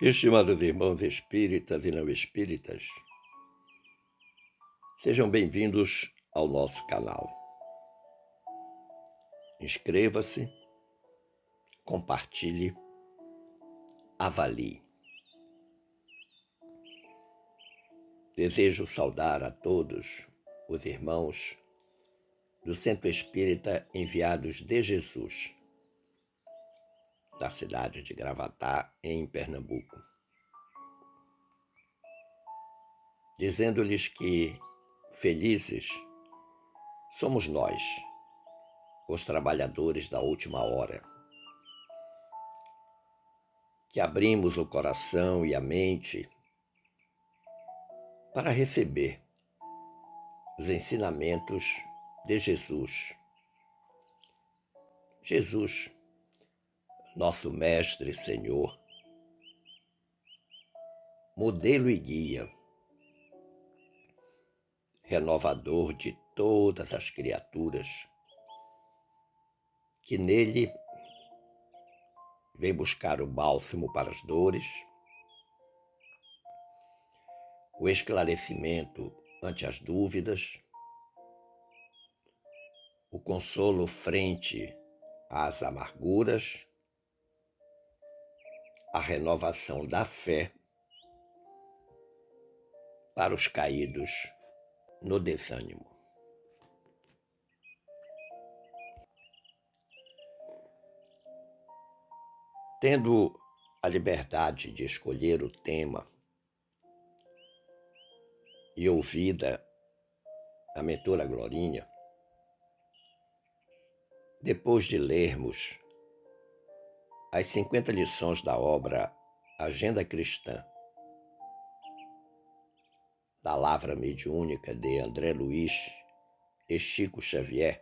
Estimados irmãos espíritas e não espíritas, sejam bem-vindos ao nosso canal. Inscreva-se, compartilhe, avalie. Desejo saudar a todos os irmãos do Centro Espírita Enviados de Jesus, da cidade de Gravatá, em Pernambuco, dizendo-lhes que felizes somos nós, os trabalhadores da última hora, que abrimos o coração e a mente para receber os ensinamentos de Jesus. Jesus, nosso Mestre e Senhor, modelo e guia, renovador de todas as criaturas, que nele vem buscar o bálsamo para as dores, o esclarecimento ante as dúvidas, o consolo frente às amarguras, a renovação da fé para os caídos no desânimo. Tendo a liberdade de escolher o tema e ouvida a mentora Glorinha, depois de lermos as 50 lições da obra Agenda Cristã, da Lavra Mediúnica de André Luiz e Chico Xavier,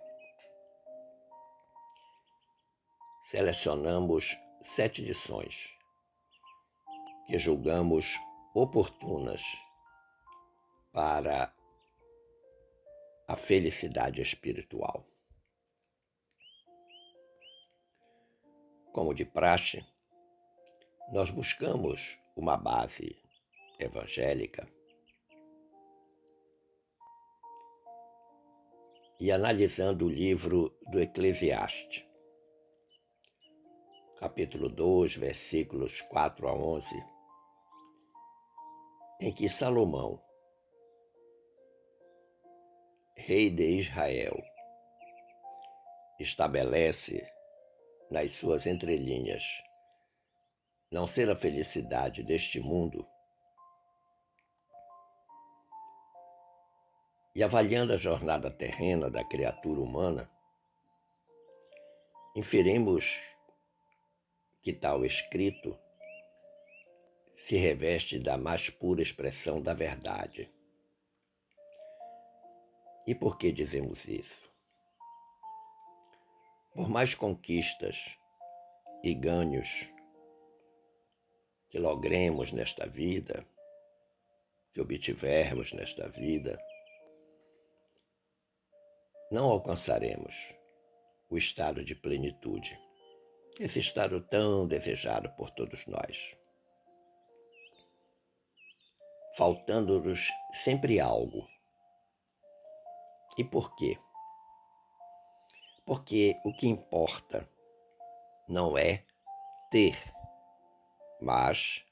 selecionamos 7 lições que julgamos oportunas para a felicidade espiritual. Como de praxe, nós buscamos uma base evangélica e analisando o livro do Eclesiastes, capítulo 2, versículos 4 a 11, em que Salomão, rei de Israel, estabelece nas suas entrelinhas não ser a felicidade deste mundo, e avaliando a jornada terrena da criatura humana, inferimos que tal escrito se reveste da mais pura expressão da verdade. E por que dizemos isso? Por mais conquistas e ganhos que logremos nesta vida, que obtivermos nesta vida, não alcançaremos o estado de plenitude, esse estado tão desejado por todos nós, faltando-nos sempre algo. E por quê? Porque o que importa não é ter, mas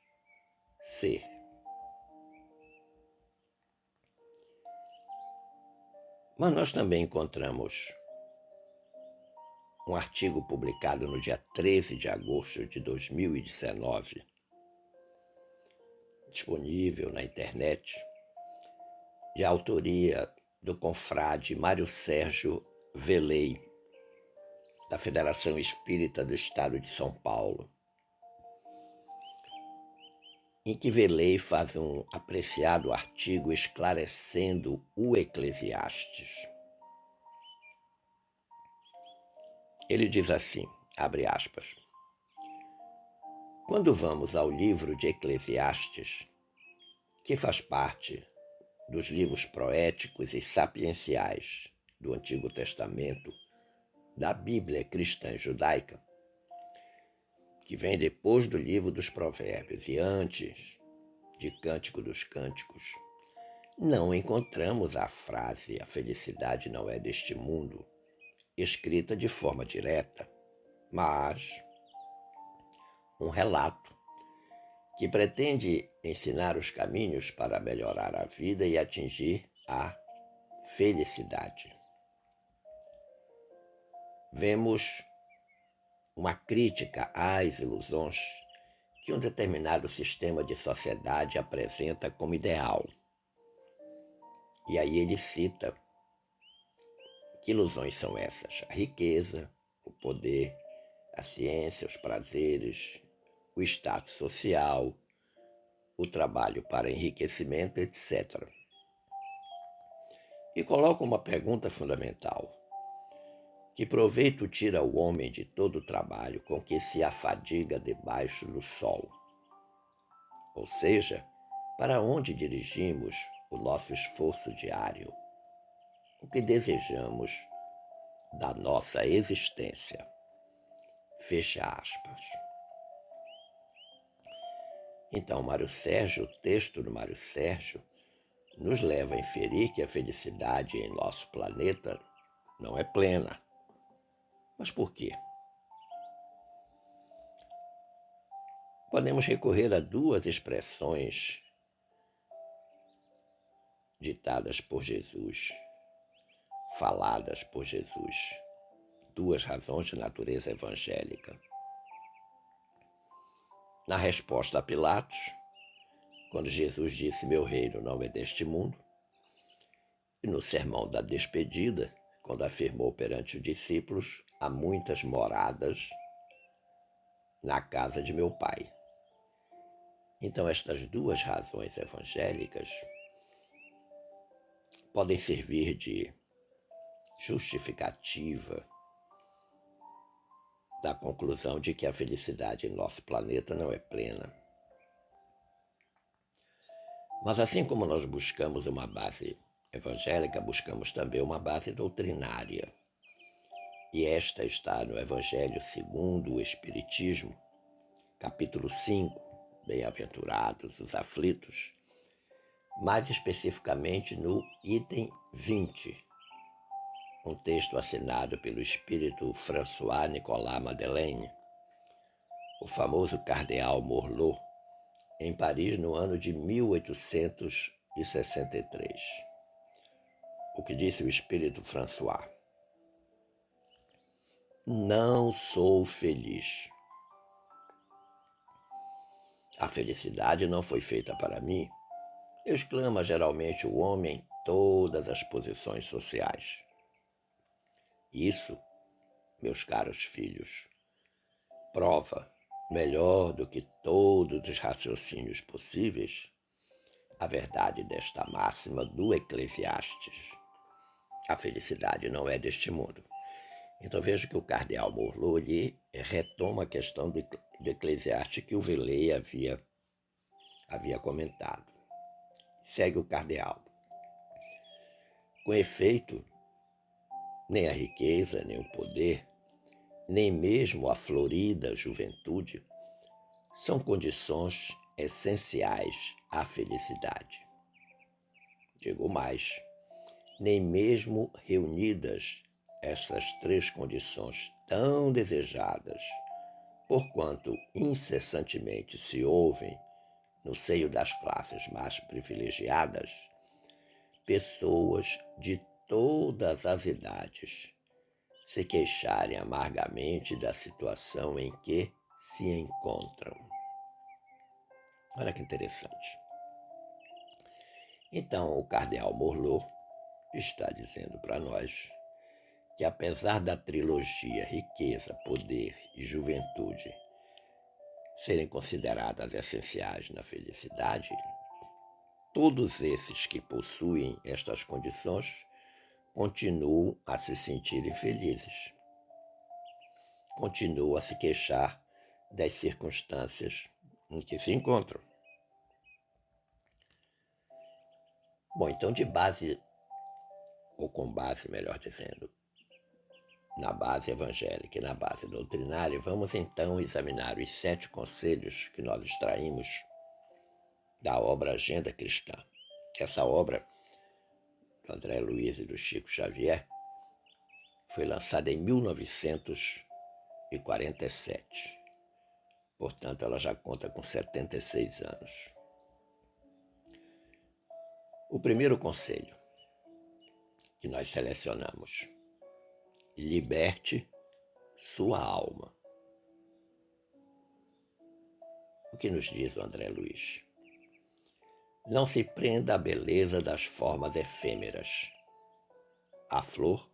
ser. Mas nós também encontramos um artigo publicado no dia 13 de agosto de 2019, disponível na internet, de autoria do confrade Mário Sérgio Velei, da Federação Espírita do Estado de São Paulo, em que Velei faz um apreciado artigo esclarecendo o Eclesiastes. Ele diz assim, abre aspas, quando vamos ao livro de Eclesiastes, que faz parte dos livros poéticos e sapienciais do Antigo Testamento, da Bíblia cristã judaica, que vem depois do livro dos Provérbios e antes de Cântico dos Cânticos, não encontramos a frase "a felicidade não é deste mundo" escrita de forma direta, mas um relato que pretende ensinar os caminhos para melhorar a vida e atingir a felicidade. Vemos uma crítica às ilusões que um determinado sistema de sociedade apresenta como ideal. E aí ele cita que ilusões são essas: a riqueza, o poder, a ciência, os prazeres, o status social, o trabalho para enriquecimento, etc. E coloca uma pergunta fundamental: que proveito tira o homem de todo o trabalho com que se afadiga debaixo do sol? Ou seja, para onde dirigimos o nosso esforço diário? O que desejamos da nossa existência? Fecha aspas. Então, o texto do Mário Sérgio, nos leva a inferir que a felicidade em nosso planeta não é plena. Mas por quê? Podemos recorrer a duas expressões ditadas por Jesus, faladas por Jesus, duas razões de natureza evangélica. Na resposta a Pilatos, quando Jesus disse "meu reino não é deste mundo", e no sermão da despedida, quando afirmou perante os discípulos "há muitas moradas na casa de meu Pai". Então estas duas razões evangélicas podem servir de justificativa da conclusão de que a felicidade em nosso planeta não é plena. Mas assim como nós buscamos uma base evangélica, buscamos também uma base doutrinária. E esta está no Evangelho segundo o Espiritismo, capítulo 5, Bem-aventurados os aflitos, mais especificamente no item 20, um texto assinado pelo espírito François Nicolas Madeleine, o famoso cardeal Morlot, em Paris no ano de 1863. O que disse o espírito François: "Não sou feliz. A felicidade não foi feita para mim", exclama geralmente o homem em todas as posições sociais. Isso, meus caros filhos, prova, melhor do que todos os raciocínios possíveis, a verdade desta máxima do Eclesiastes: a felicidade não é deste mundo. Então vejo que o cardeal Morlot ali retoma a questão do Eclesiastes que o Velay havia comentado. Segue o cardeal: "Com efeito, nem a riqueza, nem o poder, nem mesmo a florida juventude são condições essenciais à felicidade. Digo mais, nem mesmo reunidas essas três condições tão desejadas, porquanto incessantemente se ouvem, no seio das classes mais privilegiadas, pessoas de todas as idades se queixarem amargamente da situação em que se encontram." Olha que interessante. Então, o cardeal Morlot está dizendo para nós que, apesar da trilogia riqueza, poder e juventude serem consideradas essenciais na felicidade, todos esses que possuem estas condições continuam a se sentir infelizes, continuam a se queixar das circunstâncias em que se encontram. Bom, então, de base, ou com base, melhor dizendo, na base evangélica e na base doutrinária, vamos então examinar os 7 conselhos que nós extraímos da obra Agenda Cristã. Essa obra do André Luiz e do Chico Xavier foi lançada em 1947. Portanto, ela já conta com 76 anos. O primeiro conselho que nós selecionamos: liberte sua alma. O que nos diz o André Luiz? Não se prenda à beleza das formas efêmeras. A flor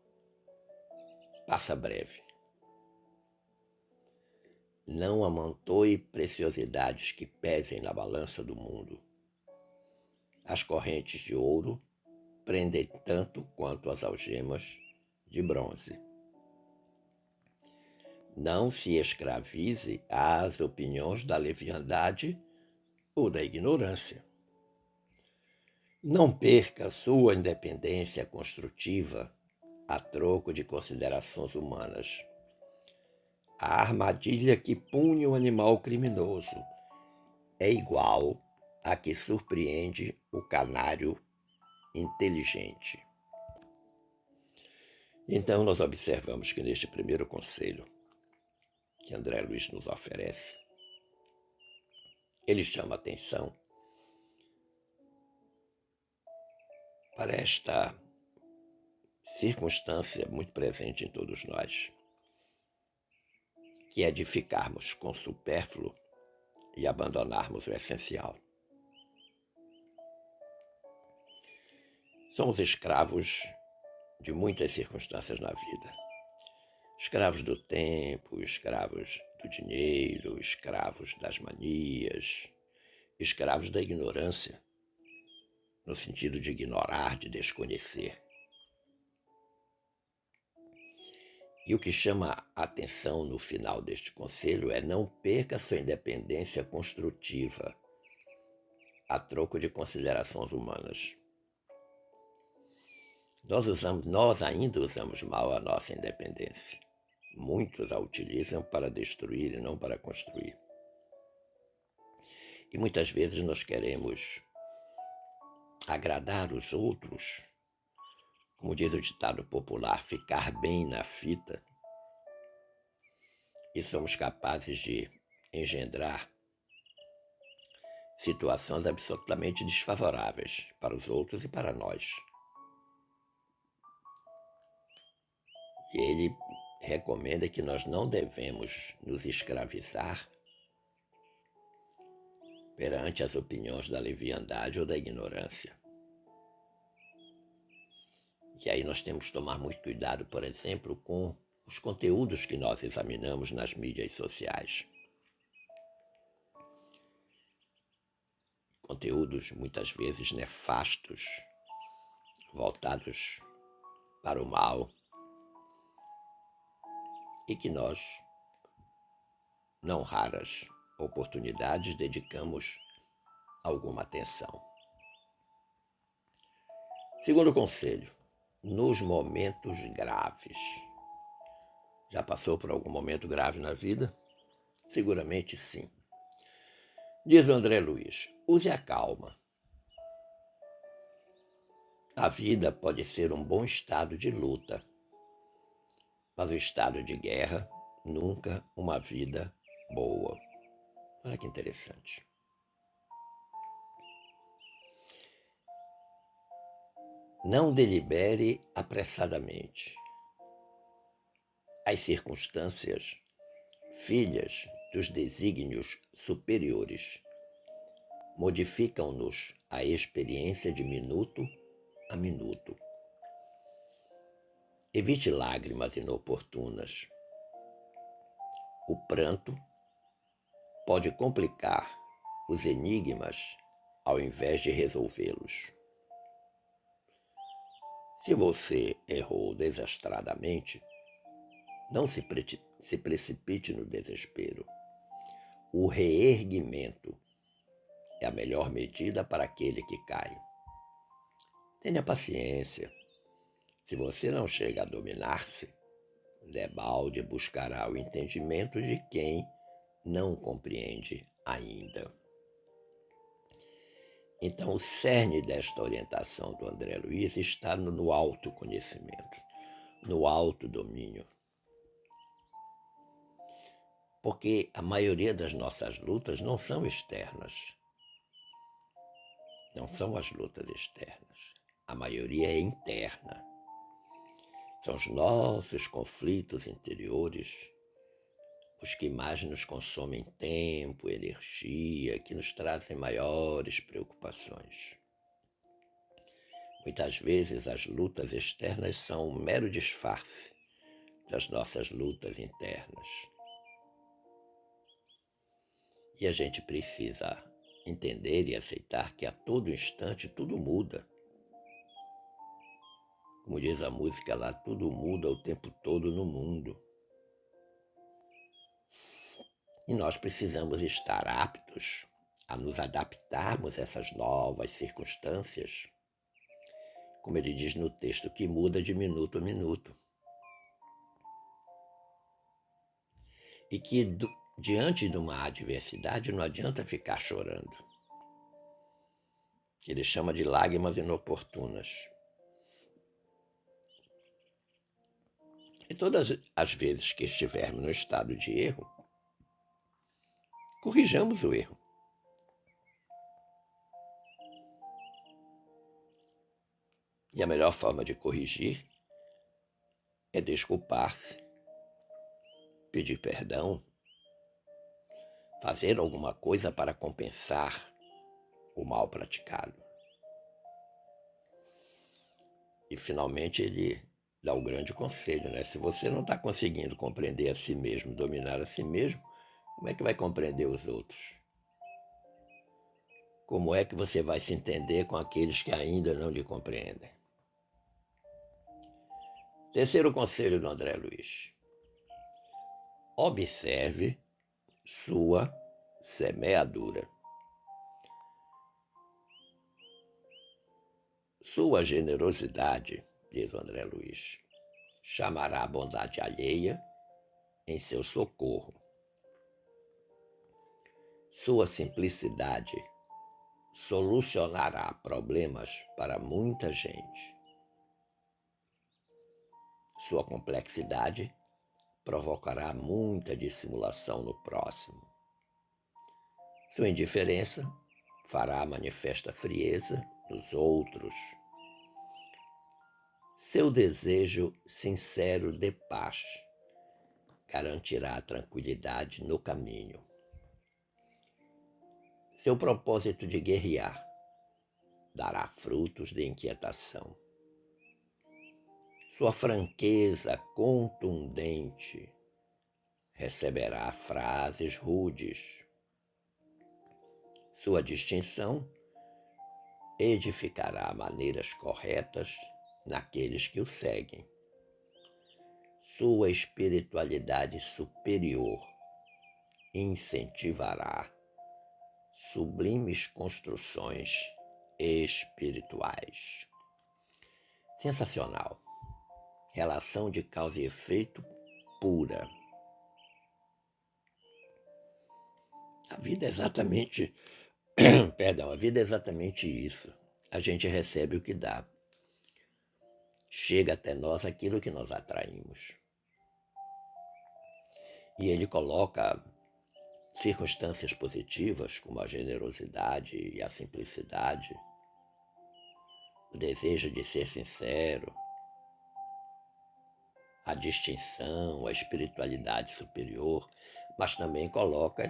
passa breve. Não amontoe preciosidades que pesem na balança do mundo. As correntes de ouro prendem tanto quanto as algemas de bronze. Não se escravize às opiniões da leviandade ou da ignorância. Não perca sua independência construtiva a troco de considerações humanas. A armadilha que pune o animal criminoso é igual à que surpreende o canário inteligente. Então, nós observamos que neste primeiro conselho que André Luiz nos oferece, ele chama atenção para esta circunstância muito presente em todos nós, que é de ficarmos com o supérfluo e abandonarmos o essencial. Somos escravos de muitas circunstâncias na vida. Escravos do tempo, escravos do dinheiro, escravos das manias, escravos da ignorância, no sentido de ignorar, de desconhecer. E o que chama a atenção no final deste conselho é: não perca sua independência construtiva a troco de considerações humanas. Nós ainda usamos mal a nossa independência. Muitos a utilizam para destruir e não para construir. E muitas vezes nós queremos agradar os outros, como diz o ditado popular, ficar bem na fita, e somos capazes de engendrar situações absolutamente desfavoráveis para os outros e para nós. E ele recomenda que nós não devemos nos escravizar perante as opiniões da leviandade ou da ignorância. E aí nós temos que tomar muito cuidado, por exemplo, com os conteúdos que nós examinamos nas mídias sociais. Conteúdos muitas vezes nefastos, voltados para o mal, e que nós, não raras oportunidades, dedicamos alguma atenção. Segundo conselho: nos momentos graves. Já passou por algum momento grave na vida? Seguramente sim. Diz o André Luiz: use a calma. A vida pode ser um bom estado de luta, mas o estado de guerra nunca uma vida boa. Olha que interessante. Não delibere apressadamente. As circunstâncias, filhas dos desígnios superiores, modificam-nos a experiência de minuto a minuto. Evite lágrimas inoportunas. O pranto pode complicar os enigmas ao invés de resolvê-los. Se você errou desastradamente, não se precipite no desespero. O reerguimento é a melhor medida para aquele que cai. Tenha paciência. Se você não chega a dominar-se, Debalde buscará o entendimento de quem não compreende ainda. Então, o cerne desta orientação do André Luiz está no autoconhecimento, no autodomínio. Porque a maioria das nossas lutas não são externas, não são as lutas externas. A maioria é interna. São os nossos conflitos interiores, os que mais nos consomem tempo, energia, que nos trazem maiores preocupações. Muitas vezes as lutas externas são um mero disfarce das nossas lutas internas. E a gente precisa entender e aceitar que a todo instante tudo muda. Como diz a música lá, tudo muda o tempo todo no mundo. E nós precisamos estar aptos a nos adaptarmos a essas novas circunstâncias, como ele diz no texto, que muda de minuto a minuto. E que diante de uma adversidade não adianta ficar chorando, que ele chama de lágrimas inoportunas. E todas as vezes que estivermos no estado de erro, corrijamos o erro. E a melhor forma de corrigir é desculpar-se, pedir perdão, fazer alguma coisa para compensar o mal praticado. E finalmente ele dá o grande conselho, né? Se você não está conseguindo compreender a si mesmo, dominar a si mesmo, como é que vai compreender os outros? Como é que você vai se entender com aqueles que ainda não lhe compreendem? Terceiro conselho do André Luiz. Observe sua semeadura. Sua generosidade, diz o André Luiz, chamará a bondade alheia em seu socorro. Sua simplicidade solucionará problemas para muita gente. Sua complexidade provocará muita dissimulação no próximo. Sua indiferença fará manifesta frieza nos outros. Seu desejo sincero de paz garantirá a tranquilidade no caminho. Seu propósito de guerrear dará frutos de inquietação. Sua franqueza contundente receberá frases rudes. Sua distinção edificará maneiras corretas naqueles que o seguem. Sua espiritualidade superior incentivará sublimes construções espirituais. Sensacional. Relação de causa e efeito pura. A vida é exatamente, a vida é exatamente isso. A gente recebe o que dá. Chega até nós aquilo que nós atraímos. E ele coloca circunstâncias positivas, como a generosidade e a simplicidade, o desejo de ser sincero, a distinção, a espiritualidade superior, mas também coloca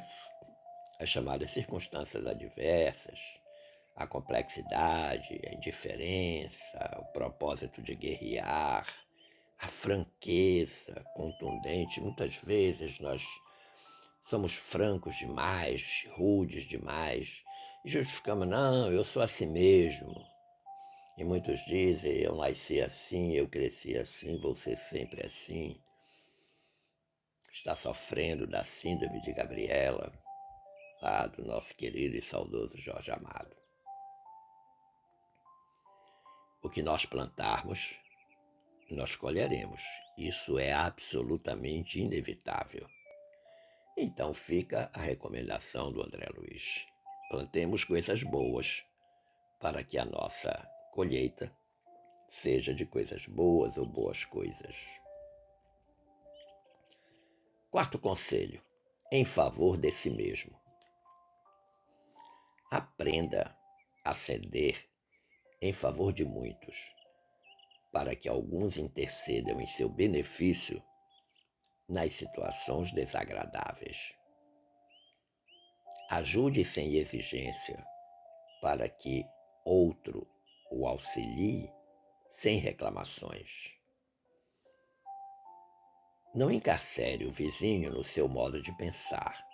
as chamadas circunstâncias adversas, a complexidade, a indiferença, o propósito de guerrear, a franqueza contundente. Muitas vezes nós somos francos demais, rudes demais, e justificamos, não, eu sou assim mesmo. E muitos dizem, eu nasci assim, eu cresci assim, vou ser sempre assim. Está sofrendo da síndrome de Gabriela, lá do nosso querido e saudoso Jorge Amado. O que nós plantarmos, nós colheremos. Isso é absolutamente inevitável. Então fica a recomendação do André Luiz. Plantemos coisas boas para que a nossa colheita seja de coisas boas ou boas coisas. Quarto conselho, em favor de si mesmo. Aprenda a ceder em favor de muitos, para que alguns intercedam em seu benefício nas situações desagradáveis. Ajude sem exigência, para que outro o auxilie sem reclamações. Não encarcere o vizinho no seu modo de pensar.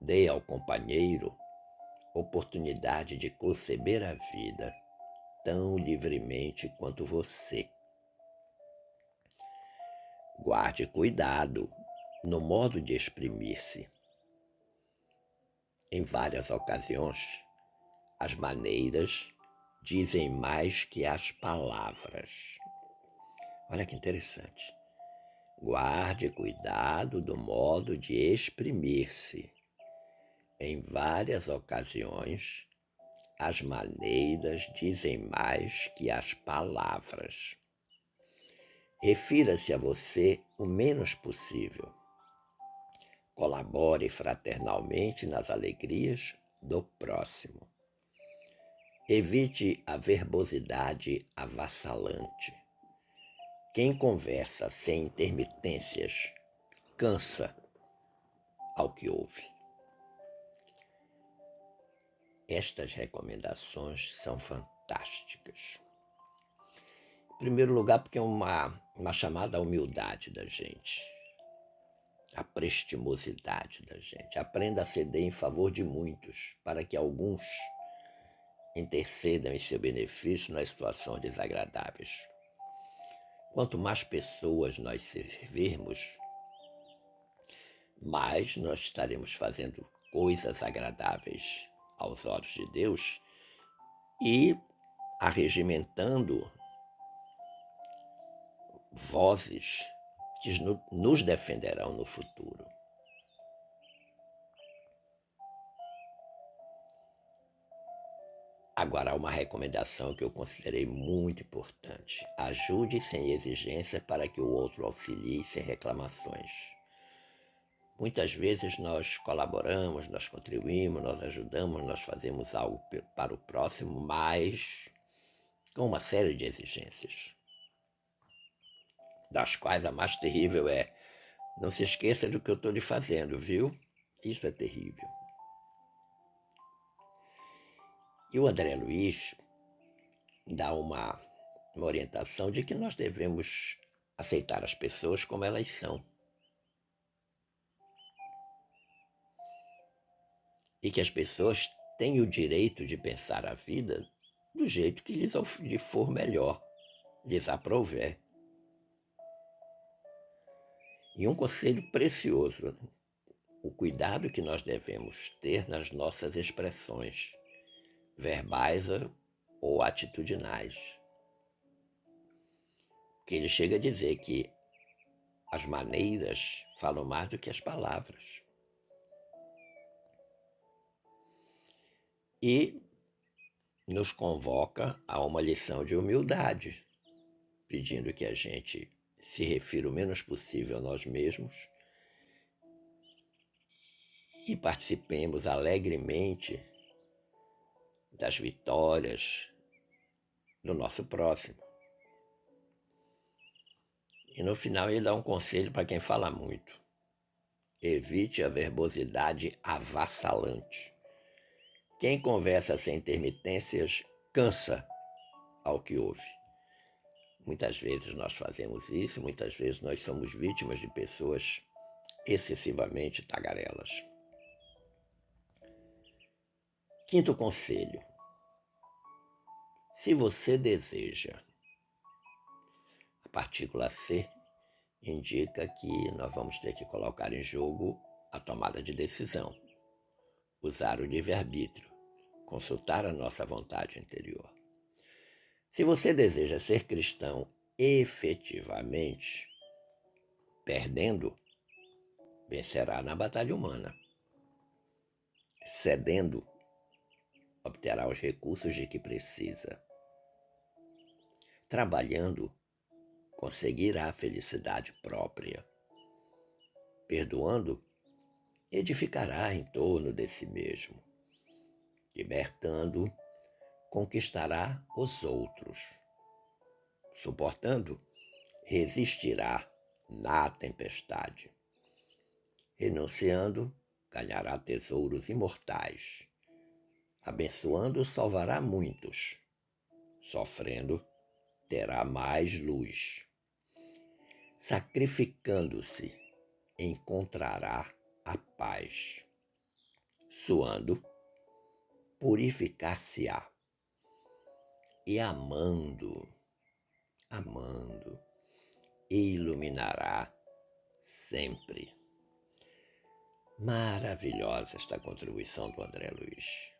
Dê ao companheiro oportunidade de conceber a vida tão livremente quanto você. Guarde cuidado no modo de exprimir-se. Em várias ocasiões, as maneiras dizem mais que as palavras. Olha que interessante. Guarde cuidado do modo de exprimir-se. Em várias ocasiões, as maneiras dizem mais que as palavras. Refira-se a você o menos possível. Colabore fraternalmente nas alegrias do próximo. Evite a verbosidade avassalante. Quem conversa sem intermitências cansa ao que ouve. Estas recomendações são fantásticas. Em primeiro lugar, porque é uma chamada à humildade da gente, a prestimosidade da gente. Aprenda a ceder em favor de muitos, para que alguns intercedam em seu benefício nas situações desagradáveis. Quanto mais pessoas nós servirmos, mais nós estaremos fazendo coisas agradáveis aos olhos de Deus e arregimentando vozes que nos defenderão no futuro. Agora, uma recomendação que eu considerei muito importante. Ajude sem exigência para que o outro auxilie sem reclamações. Muitas vezes nós colaboramos, nós contribuímos, nós ajudamos, nós fazemos algo para o próximo, mas com uma série de exigências, das quais a mais terrível é: não se esqueça do que eu estou lhe fazendo, viu? Isso é terrível. E o André Luiz dá uma orientação de que nós devemos aceitar as pessoas como elas são. E que as pessoas têm o direito de pensar a vida do jeito que lhes for melhor, lhes aprouver. E um conselho precioso, o cuidado que nós devemos ter nas nossas expressões, verbais ou atitudinais. Que ele chega a dizer que as maneiras falam mais do que as palavras. E nos convoca a uma lição de humildade, pedindo que a gente se refira o menos possível a nós mesmos e participemos alegremente das vitórias do nosso próximo. E no final ele dá um conselho para quem fala muito. Evite a verbosidade avassalante. Quem conversa sem intermitências cansa ao que ouve. Muitas vezes nós fazemos isso, muitas vezes nós somos vítimas de pessoas excessivamente tagarelas. Quinto conselho. Se você deseja, a partícula C indica que nós vamos ter que colocar em jogo a tomada de decisão, usar o livre-arbítrio, consultar a nossa vontade interior. Se você deseja ser cristão efetivamente, perdendo, vencerá na batalha humana. Cedendo, obterá os recursos de que precisa. Trabalhando, conseguirá a felicidade própria. Perdoando, edificará em torno de si mesmo. Libertando, conquistará os outros. Suportando, resistirá na tempestade. Renunciando, ganhará tesouros imortais. Abençoando, salvará muitos. Sofrendo, terá mais luz. Sacrificando-se, encontrará a paz. Suando, purificar-se-á. E amando, iluminará sempre. Maravilhosa esta contribuição do André Luiz.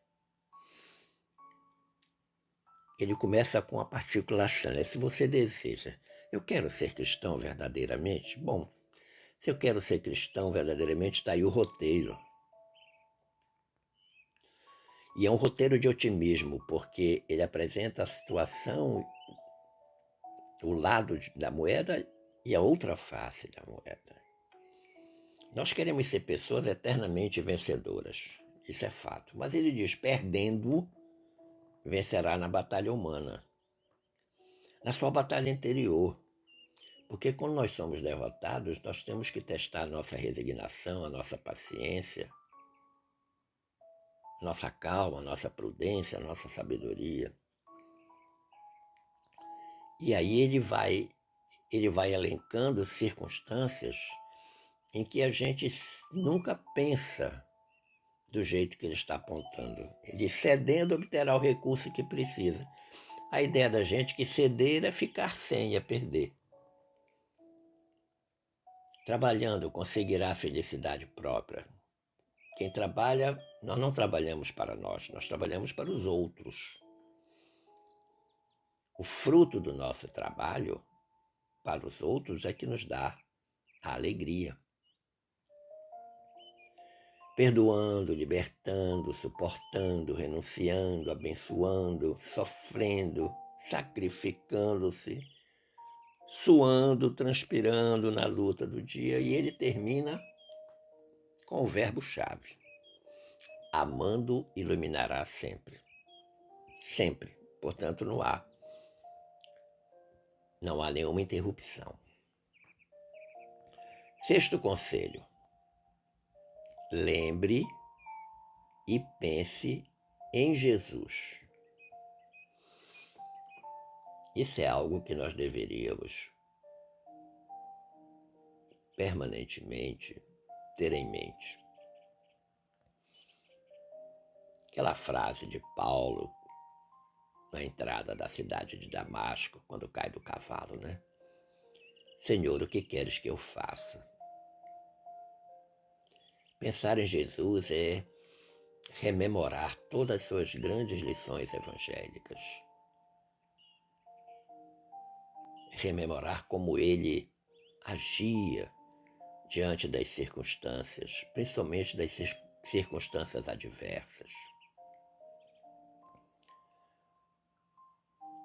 Ele começa com a particulação, né? Se você deseja, eu quero ser cristão verdadeiramente? Bom, se eu quero ser cristão verdadeiramente, está aí o roteiro. E é um roteiro de otimismo, porque ele apresenta a situação, o lado da moeda e a outra face da moeda. Nós queremos ser pessoas eternamente vencedoras, isso é fato. Mas ele diz, perdendo, vencerá na batalha humana, na sua batalha interior. Porque quando nós somos derrotados, nós temos que testar a nossa resignação, a nossa paciência, a nossa calma, a nossa prudência, a nossa sabedoria. E aí ele vai elencando circunstâncias em que a gente nunca pensa do jeito que ele está apontando. Ele cedendo obterá o recurso que precisa. A ideia da gente é que ceder é ficar sem, é perder. Trabalhando conseguirá a felicidade própria. Quem trabalha, nós não trabalhamos para nós trabalhamos para os outros. O fruto do nosso trabalho para os outros é que nos dá a alegria. Perdoando, libertando, suportando, renunciando, abençoando, sofrendo, sacrificando-se, suando, transpirando na luta do dia. E ele termina com o verbo-chave. Amando iluminará sempre. Sempre. Portanto, não há nenhuma interrupção. Sexto conselho. Lembre e pense em Jesus. Isso é algo que nós deveríamos permanentemente ter em mente. Aquela frase de Paulo na entrada da cidade de Damasco, quando cai do cavalo, né? Senhor, o que queres que eu faça? Pensar em Jesus é rememorar todas as suas grandes lições evangélicas. Rememorar como ele agia diante das circunstâncias, principalmente das circunstâncias adversas.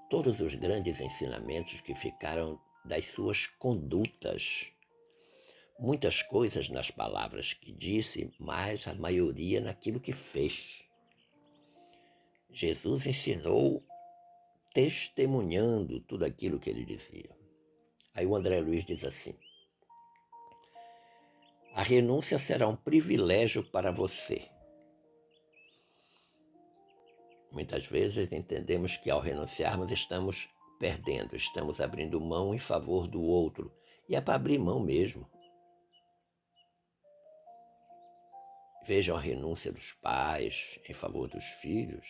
Todos os grandes ensinamentos que ficaram das suas condutas. Muitas coisas nas palavras que disse, mas a maioria naquilo que fez. Jesus ensinou testemunhando tudo aquilo que ele dizia. Aí o André Luiz diz assim: a renúncia será um privilégio para você. Muitas vezes entendemos que ao renunciarmos estamos perdendo, estamos abrindo mão em favor do outro. E é para abrir mão mesmo. Vejam a renúncia dos pais em favor dos filhos.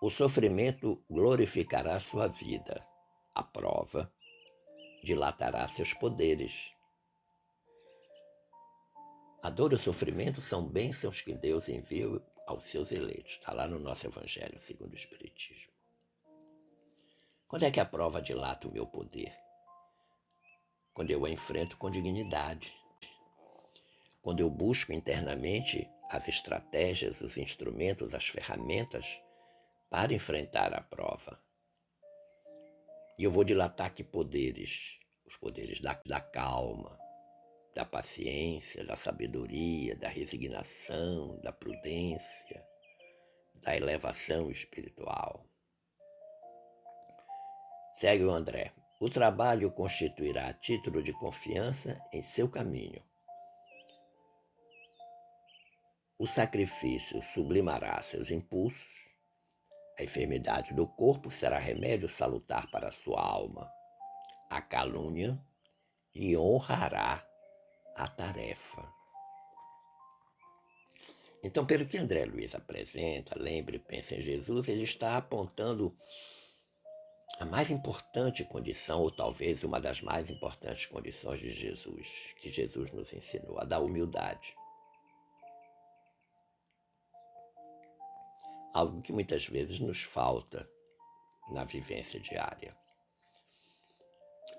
O sofrimento glorificará sua vida. A prova dilatará seus poderes. A dor e o sofrimento são bênçãos que Deus envia aos seus eleitos. Está lá no nosso Evangelho segundo o Espiritismo. Quando é que a prova dilata o meu poder? Quando eu a enfrento com dignidade. Quando eu busco internamente as estratégias, os instrumentos, as ferramentas para enfrentar a prova. E eu vou dilatar que poderes? Os poderes da calma, da paciência, da sabedoria, da resignação, da prudência, da elevação espiritual. Segue o André. O trabalho constituirá título de confiança em seu caminho. O sacrifício sublimará seus impulsos. A enfermidade do corpo será remédio salutar para a sua alma. A calúnia lhe honrará a tarefa. Então, pelo que André Luiz apresenta, lembre e pense em Jesus, ele está apontando a mais importante condição, ou talvez uma das mais importantes condições de Jesus, que Jesus nos ensinou, a da humildade. Algo que muitas vezes nos falta na vivência diária.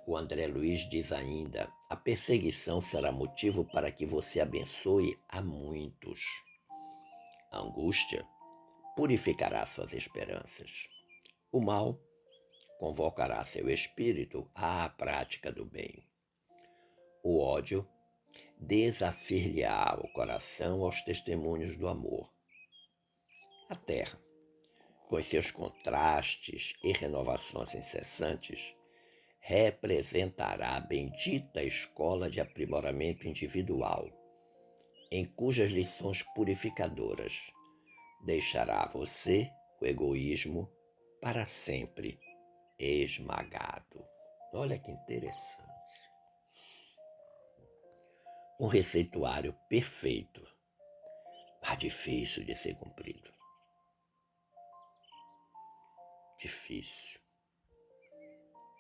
O André Luiz diz ainda: a perseguição será motivo para que você abençoe a muitos. A angústia purificará suas esperanças. O mal convocará seu espírito à prática do bem. O ódio desafir-lhe-á o coração aos testemunhos do amor. A terra, com os seus contrastes e renovações incessantes, representará a bendita escola de aprimoramento individual, em cujas lições purificadoras deixará você o egoísmo para sempre esmagado. Olha que interessante. Um receituário perfeito, mas difícil de ser cumprido. Difícil.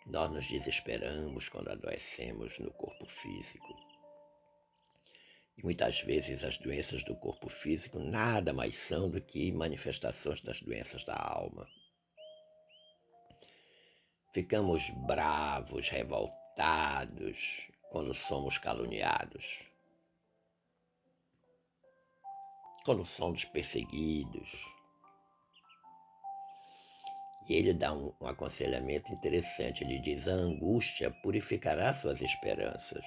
Nós nos desesperamos quando adoecemos no corpo físico. E muitas vezes as doenças do corpo físico nada mais são do que manifestações das doenças da alma. Ficamos bravos, revoltados quando somos caluniados, quando somos perseguidos. E ele dá um aconselhamento interessante. Ele diz: a angústia purificará suas esperanças.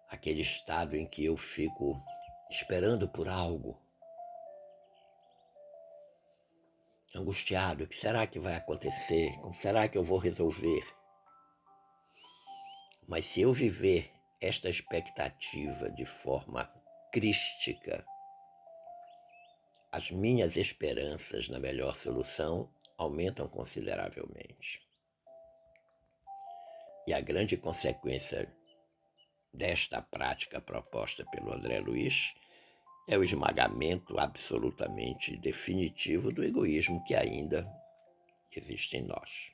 Aquele estado em que eu fico esperando por algo, angustiado, o que será que vai acontecer? Como será que eu vou resolver? Mas se eu viver esta expectativa de forma crística, as minhas esperanças na melhor solução aumentam consideravelmente. E a grande consequência desta prática proposta pelo André Luiz é o esmagamento absolutamente definitivo do egoísmo que ainda existe em nós.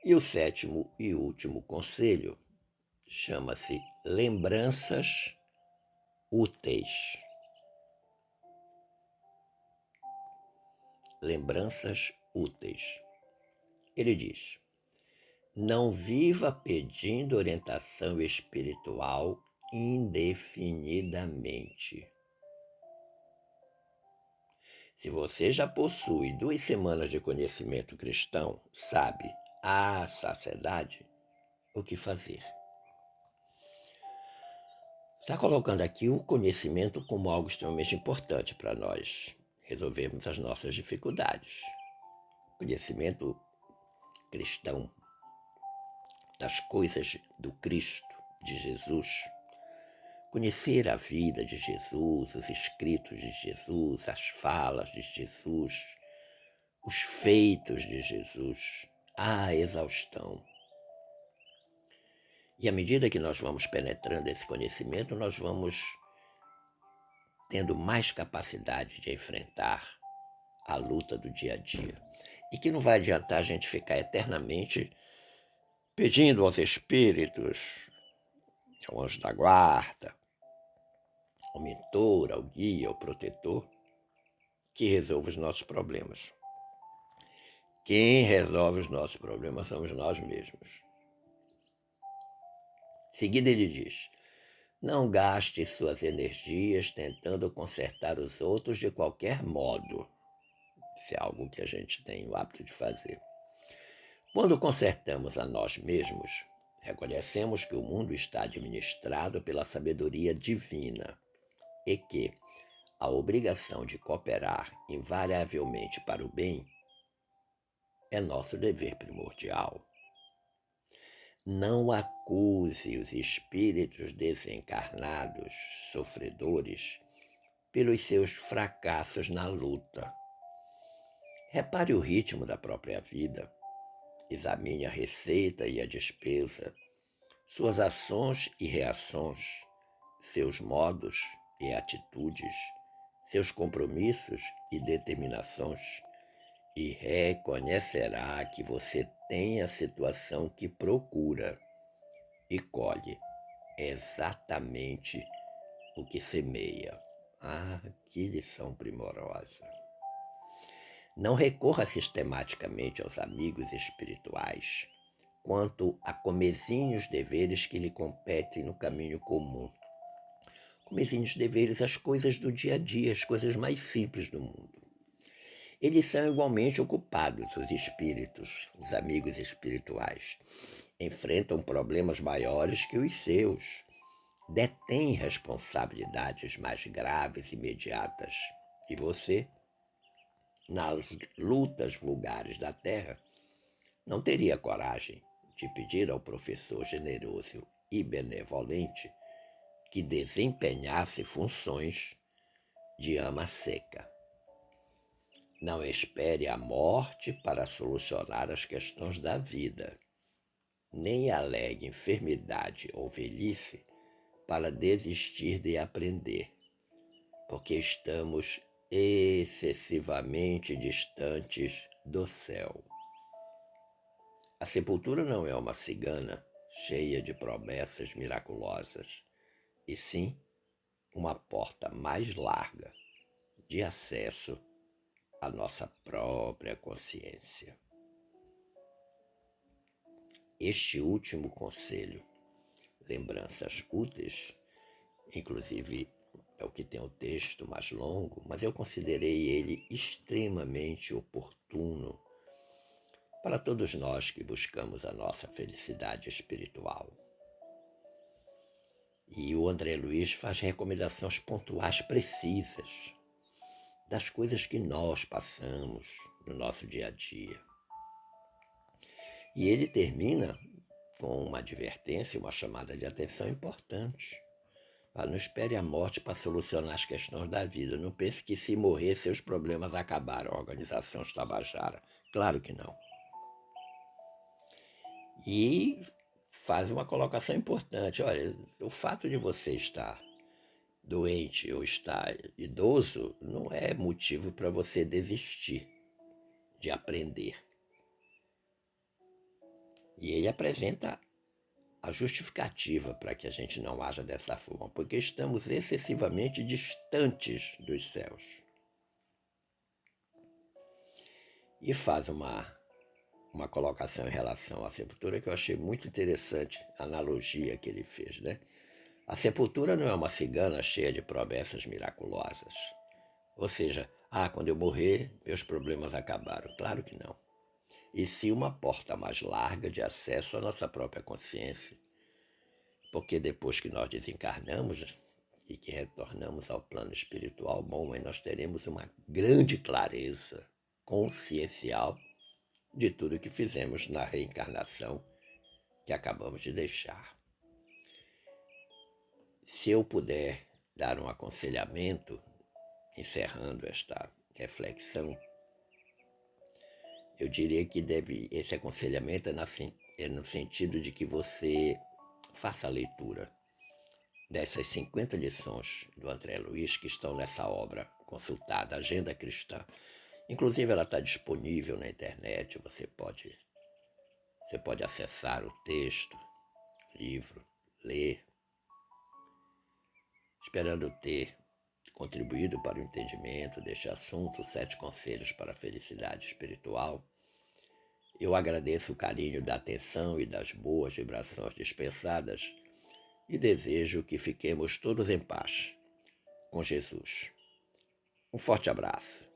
E o sétimo e último conselho chama-se lembranças úteis. Lembranças úteis. Ele diz: não viva pedindo orientação espiritual indefinidamente. Se você já possui 2 semanas de conhecimento cristão, sabe à saciedade o que fazer. Está colocando aqui o conhecimento como algo extremamente importante para nós resolvermos as nossas dificuldades. Conhecimento cristão das coisas do Cristo, de Jesus. Conhecer a vida de Jesus, os escritos de Jesus, as falas de Jesus, os feitos de Jesus, à exaustão. E à medida que nós vamos penetrando esse conhecimento, nós vamos tendo mais capacidade de enfrentar a luta do dia a dia. E que não vai adiantar a gente ficar eternamente pedindo aos espíritos, ao anjo da guarda, ao mentor, ao guia, ao protetor, que resolva os nossos problemas. Quem resolve os nossos problemas somos nós mesmos. Em seguida ele diz: não gaste suas energias tentando consertar os outros de qualquer modo. Isso é algo que a gente tem o hábito de fazer. Quando consertamos a nós mesmos, reconhecemos que o mundo está administrado pela sabedoria divina e que a obrigação de cooperar invariavelmente para o bem é nosso dever primordial. Não acuse os espíritos desencarnados, sofredores, pelos seus fracassos na luta. Repare o ritmo da própria vida. Examine a receita e a despesa, suas ações e reações, seus modos e atitudes, seus compromissos e determinações, e reconhecerá que você tem a situação que procura e colhe exatamente o que semeia. Ah, que lição primorosa! Não recorra sistematicamente aos amigos espirituais quanto a comezinhos deveres que lhe competem no caminho comum. Comezinhos deveres, as coisas do dia a dia, as coisas mais simples do mundo. Eles são igualmente ocupados, os espíritos, os amigos espirituais. Enfrentam problemas maiores que os seus. Detêm responsabilidades mais graves e imediatas. E você, nas lutas vulgares da terra, não teria coragem de pedir ao professor generoso e benevolente que desempenhasse funções de ama seca. Não espere a morte para solucionar as questões da vida, nem alegue enfermidade ou velhice para desistir de aprender, porque estamos excessivamente distantes do céu. A sepultura não é uma cigana cheia de promessas miraculosas, e sim uma porta mais larga de acesso à nossa própria consciência. Este último conselho, lembranças úteis, inclusive é o que tem o texto mais longo, mas eu considerei ele extremamente oportuno para todos nós que buscamos a nossa felicidade espiritual. E o André Luiz faz recomendações pontuais precisas das coisas que nós passamos no nosso dia a dia. E ele termina com uma advertência, uma chamada de atenção importante. Não espere a morte para solucionar as questões da vida. Não pense que se morrer seus problemas acabaram. A organização Tabajara. Claro que não. E faz uma colocação importante. Olha, o fato de você estar doente ou estar idoso não é motivo para você desistir de aprender. E ele apresenta a justificativa para que a gente não haja dessa forma, porque estamos excessivamente distantes dos céus. E faz uma colocação em relação à sepultura que eu achei muito interessante, a analogia que ele fez, né? A sepultura não é uma cigana cheia de promessas miraculosas. Ou seja, quando eu morrer, meus problemas acabaram. Claro que não. E sim uma porta mais larga de acesso à nossa própria consciência. Porque depois que nós desencarnamos e que retornamos ao plano espiritual, aí nós teremos uma grande clareza consciencial de tudo que fizemos na reencarnação que acabamos de deixar. Se eu puder dar um aconselhamento, encerrando esta reflexão, eu diria que esse aconselhamento é no sentido de que você faça a leitura dessas 50 lições do André Luiz que estão nessa obra consultada, Agenda Cristã. Inclusive ela está disponível na internet, você pode acessar o texto, o livro, ler, esperando ter contribuído para o entendimento deste assunto, 7 conselhos para a felicidade espiritual. Eu agradeço o carinho da atenção e das boas vibrações dispensadas e desejo que fiquemos todos em paz com Jesus. Um forte abraço.